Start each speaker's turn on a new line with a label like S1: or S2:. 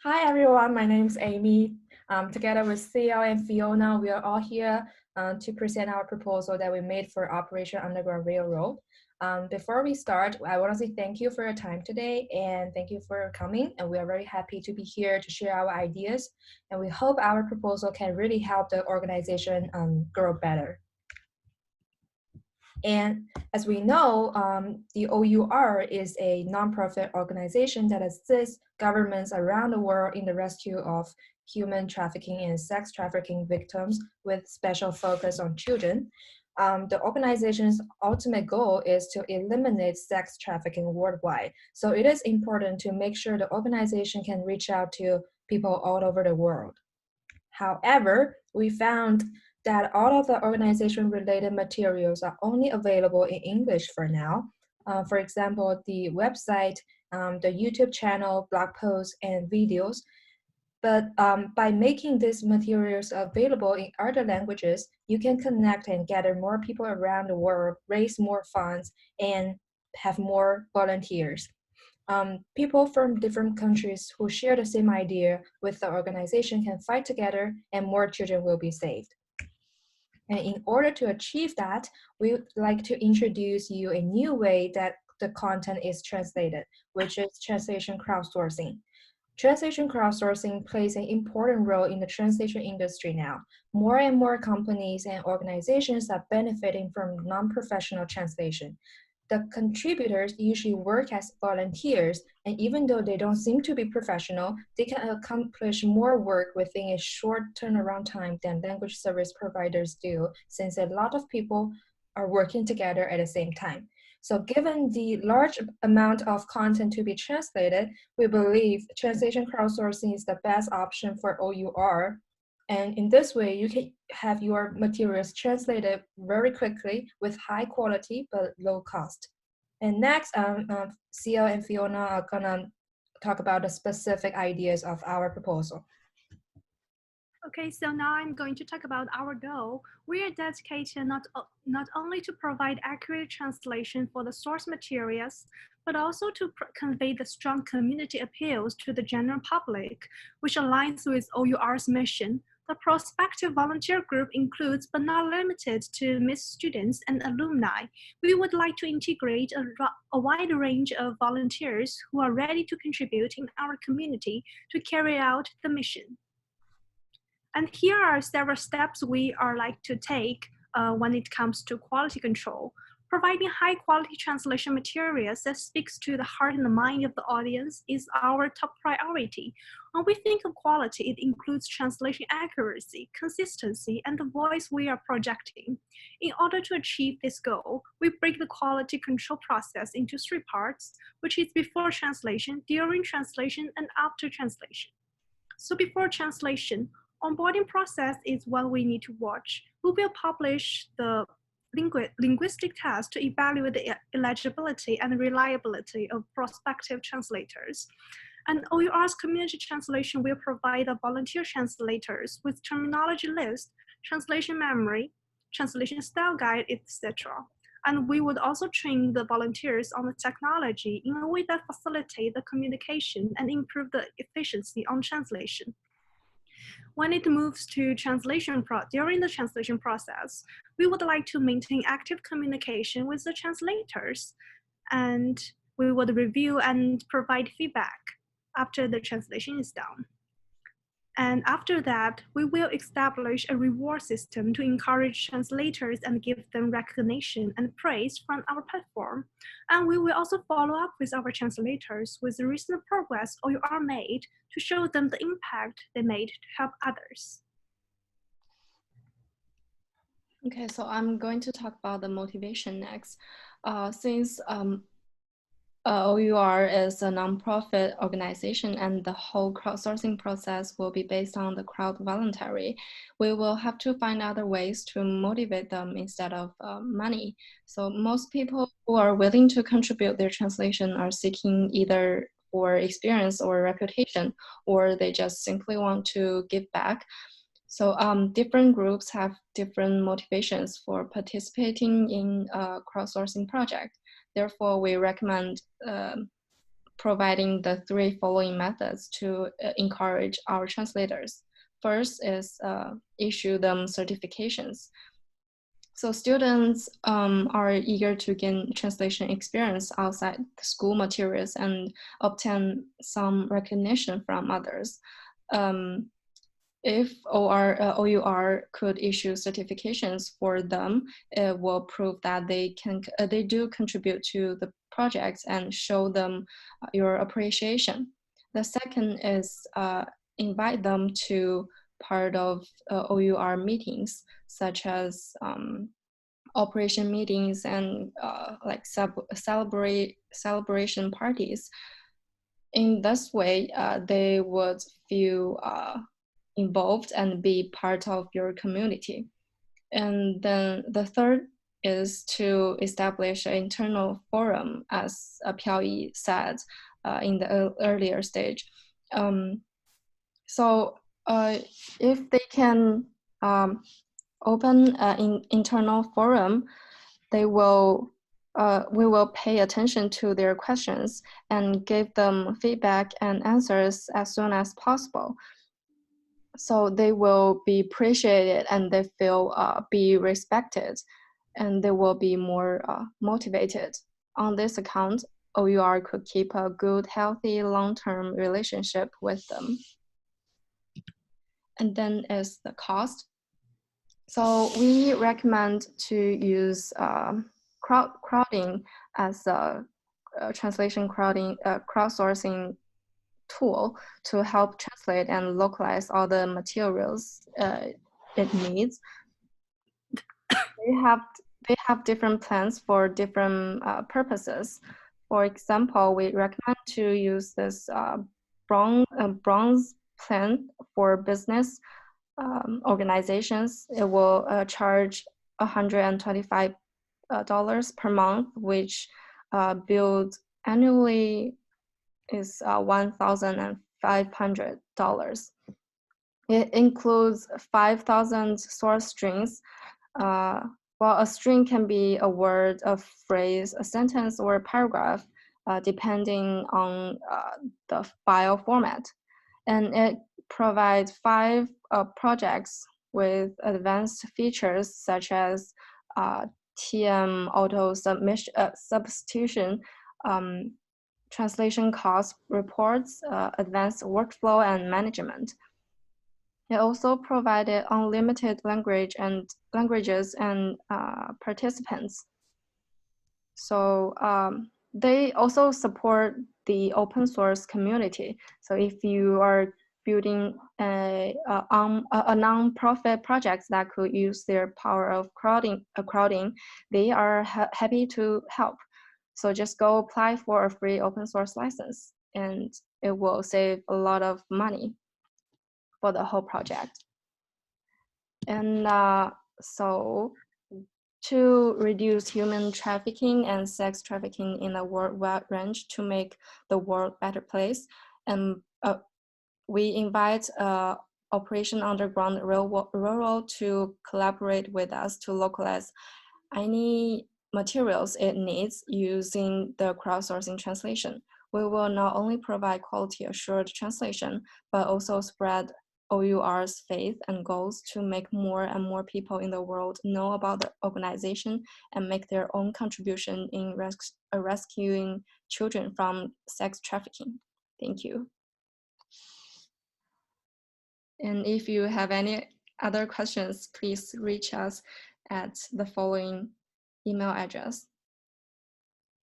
S1: Hi everyone, my name is Amy. Together with CL and Fiona, we are all here to present our proposal that we made for Operation Underground Railroad. Before we start, I want to say thank you for your time today and thank you for coming. And we are very happy to be here to share our ideas. And we hope our proposal can really help the organization grow better. And as we know, the OUR is a nonprofit organization that assists governments around the world in the rescue of human trafficking and sex trafficking victims with special focus on children. The organization's ultimate goal is to eliminate sex trafficking worldwide. So it is important to make sure the organization can reach out to people all over the world. However, we found that all of the organization-related materials are only available in English for now. For example, the website, the YouTube channel, blog posts, and videos. But by making these materials available in other languages, you can connect and gather more people around the world, raise more funds, and have more volunteers. People from different countries who share the same idea with the organization can fight together and more children will be saved. And in order to achieve that, we would like to introduce you a new way that the content is translated, which is translation crowdsourcing. Translation crowdsourcing plays an important role in the translation industry now. More and more companies and organizations are benefiting from non-professional translation. The contributors usually work as volunteers, and even though they don't seem to be professional, they can accomplish more work within a short turnaround time than language service providers do, since a lot of people are working together at the same time. So given the large amount of content to be translated, we believe translation crowdsourcing is the best option for OUR. And in this way, you can have your materials translated very quickly with high quality but low cost. And next, CL and Fiona are gonna talk about the specific ideas of our proposal.
S2: Okay, so now I'm going to talk about our goal. We are dedicated not only to provide accurate translation for the source materials, but also to convey the strong community appeals to the general public, which aligns with OUR's mission. The prospective volunteer group includes, but not limited to, Miss students and alumni. We would like to integrate a wide range of volunteers who are ready to contribute in our community to carry out the mission. And here are several steps we are like to take when it comes to quality control. Providing high quality translation materials that speaks to the heart and the mind of the audience is our top priority. When we think of quality, it includes translation accuracy, consistency, and the voice we are projecting. In order to achieve this goal, we break the quality control process into three parts, which is before translation, during translation, and after translation. So before translation, onboarding process is what we need to watch. We will publish the linguistic test to evaluate the eligibility and reliability of prospective translators. And OUR's community translation will provide the volunteer translators with terminology list, translation memory, translation style guide, etc. And we would also train the volunteers on the technology in a way that facilitates the communication and improve the efficiency on translation. When it moves to during the translation process, we would like to maintain active communication with the translators, and we would review and provide feedback after the translation is done. And after that, we will establish a reward system to encourage translators and give them recognition and praise from our platform. And we will also follow up with our translators with the recent progress OUR made to show them the impact they made to help others.
S3: Okay, so I'm going to talk about the motivation next. Since OUR is a nonprofit organization and the whole crowdsourcing process will be based on the crowd voluntary, we will have to find other ways to motivate them instead of money. So most people who are willing to contribute their translation are seeking either for experience or reputation, or they just simply want to give back. So different groups have different motivations for participating in a crowdsourcing project. Therefore, we recommend providing the three following methods to encourage our translators. First is issue them certifications. So students are eager to gain translation experience outside the school materials and obtain some recognition from others. If OUR could issue certifications for them, it will prove that they do contribute to the projects and show them your appreciation. The second is invite them to part of OUR meetings, such as operation meetings and like celebration parties. In this way, they would feel involved and be part of your community. And then the third is to establish an internal forum, as Piao said in the earlier stage. So if they can open an internal forum, we will pay attention to their questions and give them feedback and answers as soon as possible. So they will be appreciated and they feel be respected, and they will be more motivated. On this account, OUR could keep a good, healthy, long-term relationship with them. And then is the cost. So we recommend to use crowding as a translation crowdsourcing tool to help translate and localize all the materials it needs. They have different plans for different purposes. For example, we recommend to use this bronze plan for business organizations. It will charge $125 per month, which billed annually is $1,500. It includes 5,000 source strings. Well, a string can be a word, a phrase, a sentence, or a paragraph, depending on the file format. And it provides 5 projects with advanced features such as TM auto substitution, translation cost reports, advanced workflow and management. It also provided unlimited languages and participants. So they also support the open source community. So if you are building a non-profit project that could use their power of crowding, they are happy to help. So just go apply for a free open source license, and it will save a lot of money for the whole project. And so to reduce human trafficking and sex trafficking in a worldwide range to make the world a better place, and we invite Operation Underground Railroad to collaborate with us to localize any materials it needs using the crowdsourcing translation. We will not only provide quality assured translation, but also spread OUR's faith and goals to make more and more people in the world know about the organization and make their own contribution in rescuing children from sex trafficking. Thank you. And if you have any other questions, please reach us at the following email address.